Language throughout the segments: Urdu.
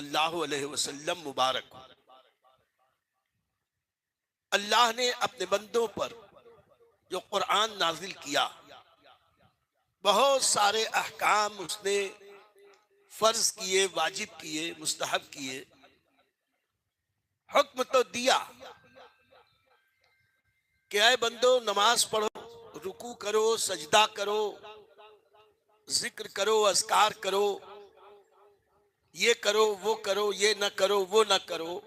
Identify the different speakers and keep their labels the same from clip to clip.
Speaker 1: اللہ علیہ وسلم مبارک ہو۔ اللہ نے اپنے بندوں پر جو قرآن نازل کیا، بہت سارے احکام اس نے فرض کیے، واجب کیے، مستحب کیے، حکم تو دیا کہ اے بندو نماز پڑھو، رکوع کرو، سجدہ کرو، ذکر کرو، اذکار کرو، یہ کرو، وہ کرو، یہ نہ کرو، وہ نہ کرو۔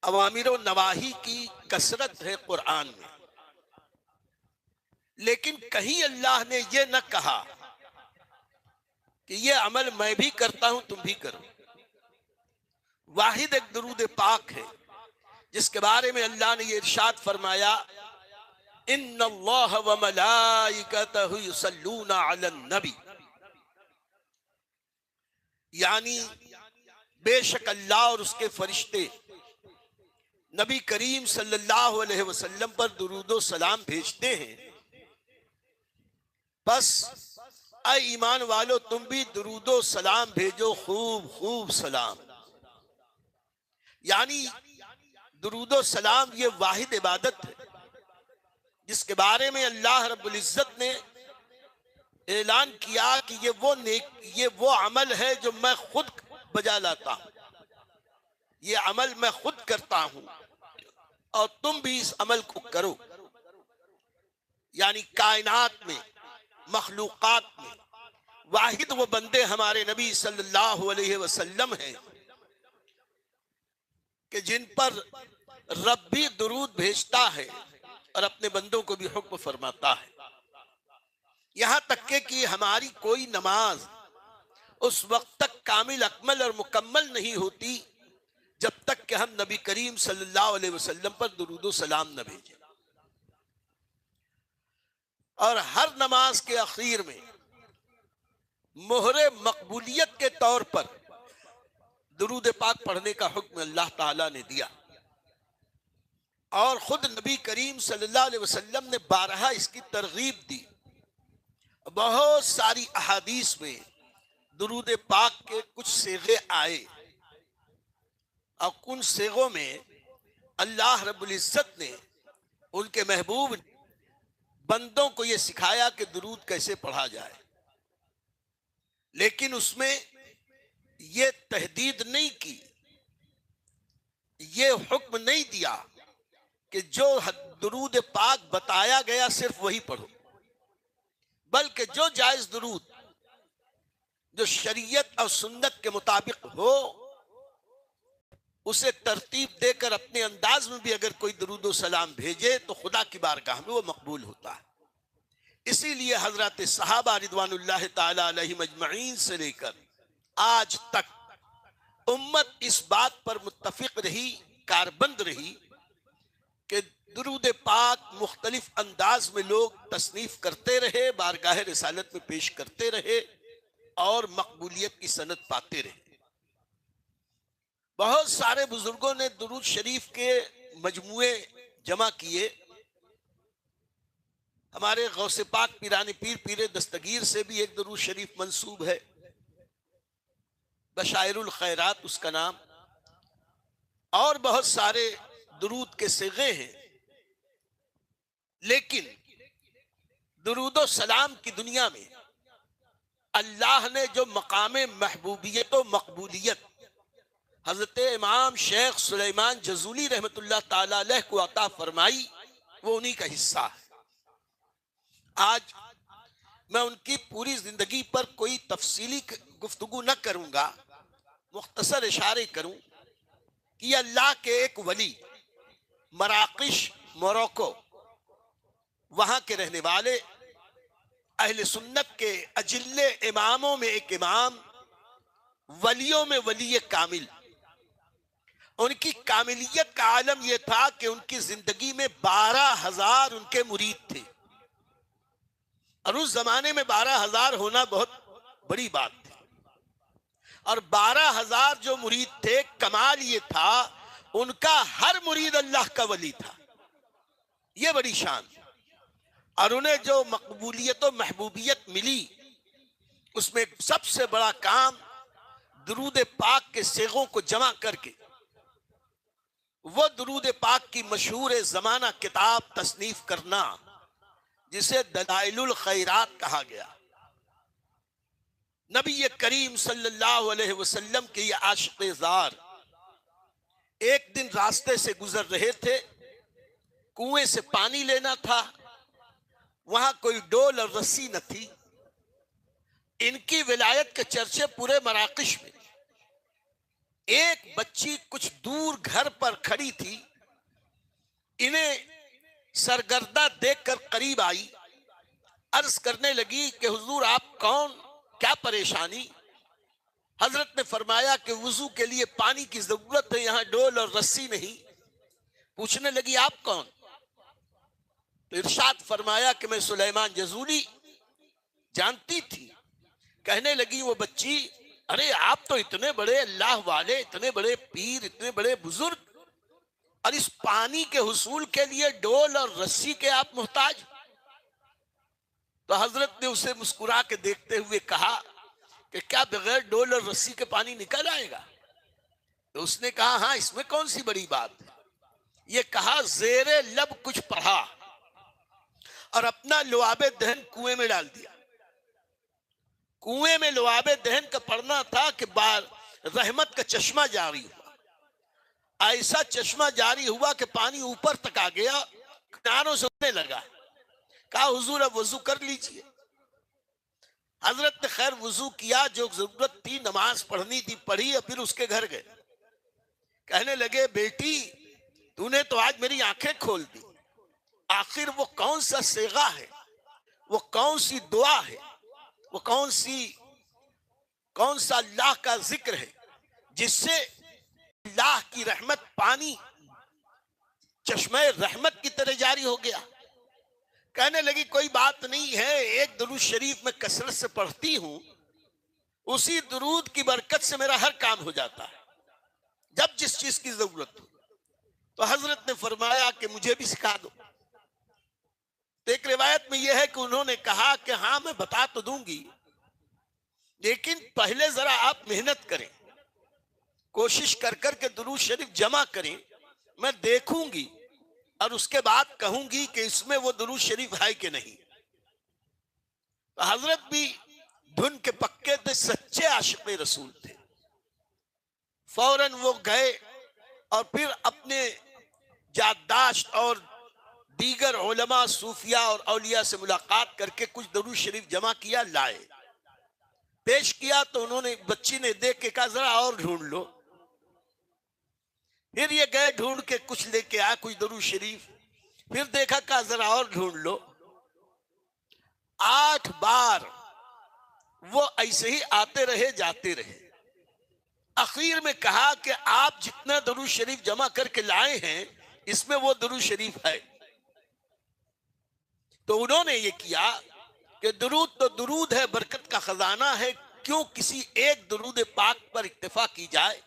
Speaker 1: اوامر و نواہی کی کثرت ہے قرآن میں، لیکن کہیں اللہ نے یہ نہ کہا کہ یہ عمل میں بھی کرتا ہوں تم بھی کرو۔ واحد ایک درود پاک ہے جس کے بارے میں اللہ نے یہ ارشاد فرمایا، ان اللہ وملائکتہ یصلون علی النبی، یعنی بے شک اللہ اور اس کے فرشتے نبی کریم صلی اللہ علیہ وسلم پر درود و سلام بھیجتے ہیں، بس اے ایمان والو تم بھی درود و سلام بھیجو، خوب خوب سلام۔ یعنی درود و سلام یہ واحد عبادت ہے جس کے بارے میں اللہ رب العزت نے اعلان کیا کہ یہ وہ عمل ہے جو میں خود بجا لاتا ہوں، یہ عمل میں خود کرتا ہوں اور تم بھی اس عمل کو کرو۔ یعنی کائنات میں، مخلوقات میں واحد وہ بندے ہمارے نبی صلی اللہ علیہ وسلم ہیں کہ جن پر رب بھی درود بھیجتا ہے اور اپنے بندوں کو بھی حکم فرماتا ہے، یہاں تک کہ ہماری کوئی نماز اس وقت تک کامل اکمل اور مکمل نہیں ہوتی جب تک کہ ہم نبی کریم صلی اللہ علیہ وسلم پر درود و سلام نہ بھیجیں۔ اور ہر نماز کے اخیر میں مہر مقبولیت کے طور پر درود پاک پڑھنے کا حکم اللہ تعالیٰ نے دیا، اور خود نبی کریم صلی اللہ علیہ وسلم نے بارہا اس کی ترغیب دی۔ بہت ساری احادیث میں درود پاک کے کچھ صیغے آئے، اور ان صیغوں میں اللہ رب العزت نے ان کے محبوب بندوں کو یہ سکھایا کہ درود کیسے پڑھا جائے، لیکن اس میں یہ تحدید نہیں کی، یہ حکم نہیں دیا کہ جو درود پاک بتایا گیا صرف وہی پڑھو، بلکہ جو جائز درود جو شریعت اور سنت کے مطابق ہو اسے ترتیب دے کر اپنے انداز میں بھی اگر کوئی درود و سلام بھیجے تو خدا کی بارگاہ میں وہ مقبول ہوتا ہے۔ اسی لیے حضرات صحابہ رضوان اللہ تعالی علیہم اجمعین سے لے کر آج تک امت اس بات پر متفق رہی، کاربند رہی کہ درود پاک مختلف انداز میں لوگ تصنیف کرتے رہے، بارگاہ رسالت میں پیش کرتے رہے اور مقبولیت کی سند پاتے رہے۔ بہت سارے بزرگوں نے درود شریف کے مجموعے جمع کیے۔ ہمارے غوث پاک پیران پیر پیر دستگیر سے بھی ایک درود شریف منسوب ہے، بشائر الخیرات اس کا نام، اور بہت سارے درود کے صیغے ہیں، لیکن درود و سلام کی دنیا میں اللہ نے جو مقام محبوبیت و مقبولیت حضرت امام شیخ سلیمان جزولی رحمت اللہ تعالی علیہ کو عطا فرمائی وہ انہی کا حصہ ہے۔ آج میں ان کی پوری زندگی پر کوئی تفصیلی گفتگو نہ کروں گا، مختصر اشارے کروں کہ یہ اللہ کے ایک ولی مراکش موروکو، وہاں کے رہنے والے اہل سنت کے اجل اماموں میں ایک امام، ولیوں میں ولی کامل۔ ان کی کاملیت کا عالم یہ تھا کہ ان کی زندگی میں 12,000 ان کے مرید تھے، اور اس زمانے میں 12,000 ہونا بہت بڑی بات تھی، اور 12,000 جو مرید تھے، کمال یہ تھا ان کا ہر مرید اللہ کا ولی تھا، یہ بڑی شان۔ اور انہیں جو مقبولیت و محبوبیت ملی اس میں سب سے بڑا کام درود پاک کے صیغوں کو جمع کر کے وہ درود پاک کی مشہور زمانہ کتاب تصنیف کرنا جسے دلائل الخیرات کہا گیا۔ نبی کریم صلی اللہ علیہ وسلم کے یہ عاشق زار ایک دن راستے سے گزر رہے تھے، کنویں سے پانی لینا تھا، وہاں کوئی ڈول اور رسی نہ تھی۔ ان کی ولایت کے چرچے پورے مراکش میں۔ ایک بچی کچھ دور گھر پر کھڑی تھی، انہیں سرگردہ دیکھ کر قریب آئی، عرض کرنے لگی کہ حضور آپ کون، کیا پریشانی؟ حضرت نے فرمایا کہ وضو کے لیے پانی کی ضرورت ہے، یہاں ڈول اور رسی نہیں۔ پوچھنے لگی آپ کون؟ تو ارشاد فرمایا کہ میں سلیمان جزولی۔ جانتی تھی؟ کہنے لگی وہ بچی، ارے آپ تو اتنے بڑے اللہ والے، اتنے بڑے پیر، اتنے بڑے بزرگ، اور اس پانی کے حصول کے لیے ڈول اور رسی کے آپ محتاج؟ تو حضرت نے اسے مسکرا کے دیکھتے ہوئے کہا کہ کیا بغیر ڈول اور رسی کے پانی نکل آئے گا؟ تو اس نے کہا ہاں، اس میں کون سی بڑی بات ہے۔ یہ کہا زیر لب کچھ پڑھا اور اپنا لعاب دہن کنویں میں ڈال دیا۔ کنویں میں لعاب دہن کا پڑھنا تھا کہ بار رحمت کا چشمہ جاری ہوا، ایسا چشمہ جاری ہوا کہ پانی اوپر تک آ گیا، کناروں سے اٹھنے لگا۔ کہا حضور اب وضو کر لیجئے۔ حضرت نے خیر وضو کیا، جو ضرورت تھی نماز پڑھنی تھی پڑھی، اور پھر اس کے گھر گئے۔ کہنے لگے بیٹی تو نے تو آج میری آنکھیں کھول دی، آخر وہ کون سا صیغہ ہے، وہ کون سی دعا ہے، وہ کون سا اللہ کا ذکر ہے جس سے اللہ کی رحمت پانی چشمہ رحمت کی طرح جاری ہو گیا؟ کہنے لگی کوئی بات نہیں ہے، ایک درود شریف میں کثرت سے پڑھتی ہوں، اسی درود کی برکت سے میرا ہر کام ہو جاتا ہے جب جس چیز کی ضرورت ہو۔ تو حضرت نے فرمایا کہ مجھے بھی سکھا دو۔ تو ایک روایت میں یہ ہے کہ انہوں نے کہا کہ ہاں میں بتا تو دوں گی، لیکن پہلے ذرا آپ محنت کریں، کوشش کر کر کے درود شریف جمع کریں، میں دیکھوں گی اور اس کے بعد کہوں گی کہ اس میں وہ درود شریف ہے کہ نہیں۔ تو حضرت بھی دھن کے پکے تھے، سچے عاشق رسول تھے۔ فوراً وہ گئے اور پھر اپنے یادداشت اور دیگر علماء صوفیاء اور اولیاء سے ملاقات کر کے کچھ درود شریف جمع کیا، لائے، پیش کیا۔ تو انہوں نے بچی نے دیکھ کے کہا ذرا اور ڈھونڈ لو۔ پھر یہ گئے ڈھونڈ کے کچھ لے کے آیا، کچھ درود شریف، پھر دیکھا کہا ذرا اور ڈھونڈ لو۔ 8 بار وہ ایسے ہی آتے رہے جاتے رہے۔ اخیر میں کہا کہ آپ جتنا درود شریف جمع کر کے لائے ہیں اس میں وہ درود شریف ہے۔ تو انہوں نے یہ کیا کہ درود تو درود ہے، برکت کا خزانہ ہے، کیوں کسی ایک درود پاک پر اکتفا کی جائے۔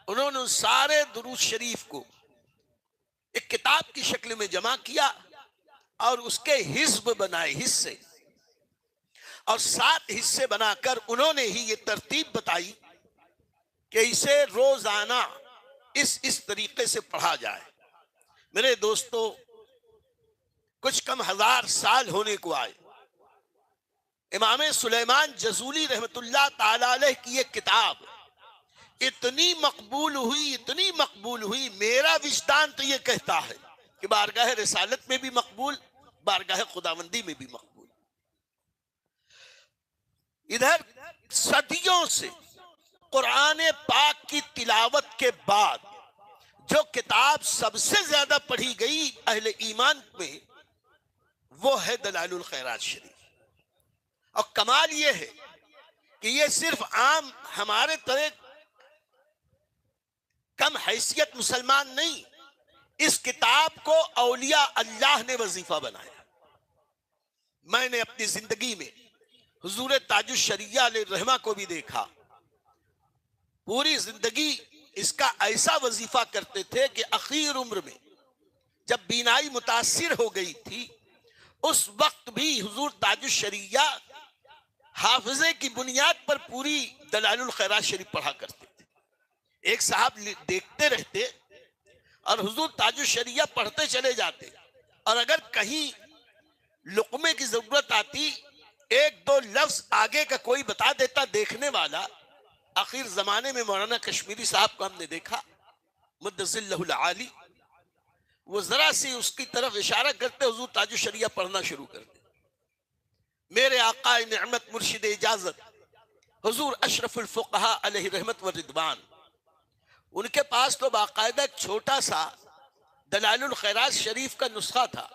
Speaker 1: انہوں نے سارے درود شریف کو ایک کتاب کی شکل میں جمع کیا اور اس کے حزب بنائے، حصے، اور 7 حصے بنا کر انہوں نے ہی یہ ترتیب بتائی کہ اسے روزانہ اس طریقے سے پڑھا جائے۔ میرے دوستو، کچھ کم ہزار سال ہونے کو آئے، امام سلیمان جزولی رحمت اللہ تعالی علیہ کی یہ کتاب اتنی مقبول ہوئی، میرا وجدان تو یہ کہتا ہے کہ بارگاہ رسالت میں بھی مقبول، بارگاہ خداوندی میں بھی مقبول۔ ادھر صدیوں سے قرآن پاک کی تلاوت کے بعد جو کتاب سب سے زیادہ پڑھی گئی اہل ایمان میں، وہ ہے دلائل الخیرات شریف۔ اور کمال یہ ہے کہ یہ صرف عام ہمارے طرح کم حیثیت مسلمان نہیں، اس کتاب کو اولیاء اللہ نے وظیفہ بنایا۔ میں نے اپنی زندگی میں حضور تاج الشریعہ علیہ الرحمہ کو بھی دیکھا، پوری زندگی اس کا ایسا وظیفہ کرتے تھے کہ اخیر عمر میں جب بینائی متاثر ہو گئی تھی، اس وقت بھی حضور تاج الشریعہ حافظے کی بنیاد پر پوری دلائل الخیرات شریف پڑھا کرتے تھے. ایک صاحب دیکھتے رہتے اور حضور تاج الشریعہ پڑھتے چلے جاتے, اور اگر کہیں لقمے کی ضرورت آتی ایک دو لفظ آگے کا کوئی بتا دیتا دیکھنے والا. آخر زمانے میں مولانا کشمیری صاحب کو ہم نے دیکھا مدظ اللہ العالی, وہ ذرا سی اس کی طرف اشارہ کرتے حضور تاج الشریعہ پڑھنا شروع کرتے. میرے آقا نعمت مرشد اجازت حضور اشرف الفقہاء علیہ رحمت و رضوان, ان کے پاس تو باقاعدہ ایک چھوٹا سا دلائل الخیرات شریف کا نسخہ تھا,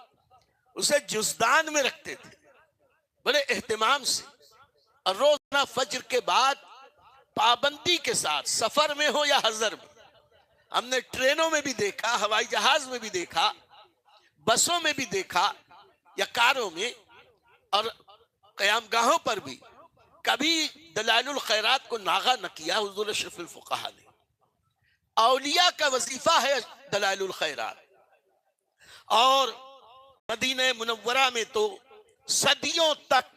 Speaker 1: اسے جزدان میں رکھتے تھے بڑے اہتمام سے, اور روزانہ فجر کے بعد پابندی کے ساتھ سفر میں ہو یا حضر میں, ہم نے ٹرینوں میں بھی دیکھا, ہوائی جہاز میں بھی دیکھا, بسوں میں بھی دیکھا یا کاروں میں, اور قیام گاہوں پر بھی کبھی دلائل الخیرات کو ناغہ نہ کیا حضور اشرف الفقہاء نے. اولیاء کا وظیفہ ہے دلائل الخیرات. اور مدینہ منورہ میں تو صدیوں تک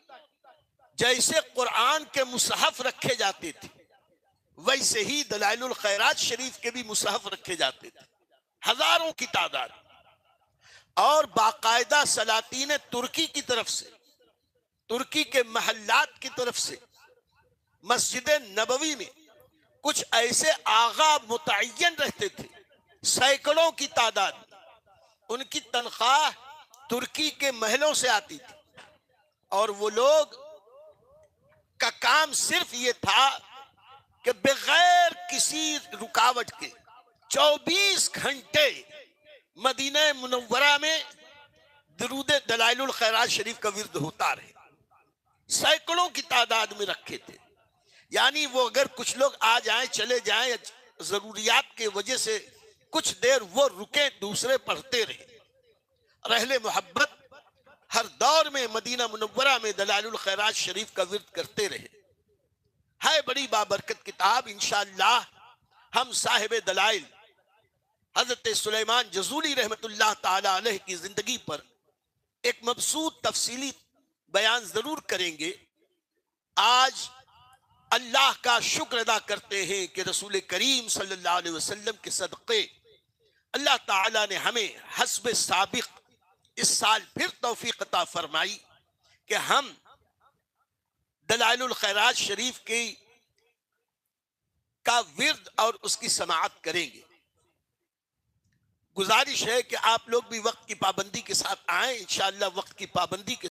Speaker 1: جیسے قرآن کے مصحف رکھے جاتے تھے ویسے ہی دلائل الخیرات شریف کے بھی مصحف رکھے جاتے تھے, ہزاروں کی تعداد. اور باقاعدہ سلاطین ترکی کی طرف سے, ترکی کے محلات کی طرف سے مسجد نبوی میں کچھ ایسے آغا متعین رہتے تھے سینکڑوں کی تعداد, ان کی تنخواہ ترکی کے محلوں سے آتی تھی, اور وہ لوگ کا کام صرف یہ تھا کہ بغیر کسی رکاوٹ کے 24 گھنٹے مدینہ منورہ میں درود دلائل الخیرات شریف کا ورد ہوتا رہے. سینکڑوں کی تعداد میں رکھے تھے, یعنی وہ اگر کچھ لوگ آ جائیں چلے جائیں ضروریات کی وجہ سے کچھ دیر وہ رکیں دوسرے پڑھتے رہے. اہل محبت ہر دور میں مدینہ منورہ میں دلائل الخیرات شریف کا ورد کرتے رہے. ہے بڑی بابرکت کتاب, انشاءاللہ ہم صاحب دلائل حضرت سلیمان جزولی رحمت اللہ تعالی علیہ کی زندگی پر ایک مبسوط تفصیلی بیان ضرور کریں گے. آج اللہ کا شکر ادا کرتے ہیں کہ رسول کریم صلی اللہ علیہ وسلم کے صدقے اللہ تعالی نے ہمیں حسب سابق اس سال پھر توفیق عطا فرمائی کہ ہم دلائل الخیرات شریف کا ورد اور اس کی سماعت کریں گے. گزارش ہے کہ آپ لوگ بھی وقت کی پابندی کے ساتھ آئیں, انشاءاللہ وقت کی پابندی کے